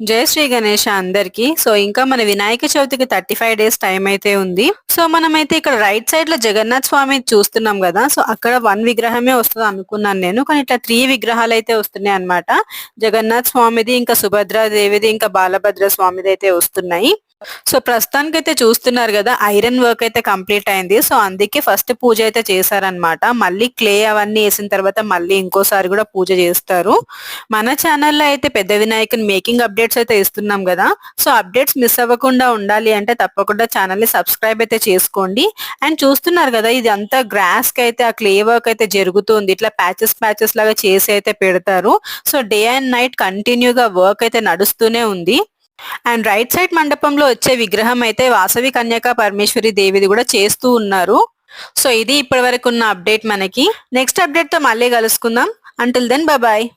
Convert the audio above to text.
జై శ్రీ గణేష అందరికి. సో ఇంకా మన వినాయక చవితికి 35 డేస్ టైం అయితే ఉంది. సో మనమైతే ఇక్కడ రైట్ సైడ్ లో జగన్నాథ్ స్వామి చూస్తున్నాం కదా. సో అక్కడ 1 విగ్రహమే వస్తుంది అనుకున్నాను నేను, కానీ ఇట్లా 3 విగ్రహాలు అయితే వస్తున్నాయి అన్నమాట. జగన్నాథ్ స్వామిది, ఇంకా సుభద్రాదేవిది, ఇంకా బాలభద్ర స్వామిది అయితే వస్తున్నాయి. సో ప్రస్తుతానికైతే చూస్తున్నారు కదా, ఐరన్ వర్క్ అయితే కంప్లీట్ అయింది. సో అందుకే ఫస్ట్ పూజ అయితే చేశారనమాట. మళ్ళీ క్లే అవన్నీ వేసిన తర్వాత మళ్ళీ ఇంకోసారి కూడా పూజ చేస్తారు. మన ఛానల్లో అయితే పెద్ద వినాయకుని మేకింగ్ అప్డేట్స్ అయితే ఇస్తున్నాం కదా. సో అప్డేట్స్ మిస్ అవ్వకుండా ఉండాలి అంటే తప్పకుండా ఛానల్ ని సబ్స్క్రైబ్ అయితే చేసుకోండి. అండ్ చూస్తున్నారు కదా, ఇది అంతా గ్రాస్ కి అయితే ఆ క్లే వర్క్ అయితే జరుగుతుంది. ఇట్లా ప్యాచెస్ లాగా చేసి అయితే పెడతారు. సో డే అండ్ నైట్ కంటిన్యూగా వర్క్ అయితే నడుస్తూనే ఉంది. అండ్ రైట్ సైడ్ మండపంలో వచ్చే విగ్రహం అయితే వాసవి కన్యకా పరమేశ్వరి దేవిది కూడా చేస్తూ ఉన్నారు. సో ఇది ఇప్పటి వరకు ఉన్న అప్డేట్. మనకి నెక్స్ట్ అప్డేట్ తో మళ్ళీ కలుసుకుందాం. Until then bye.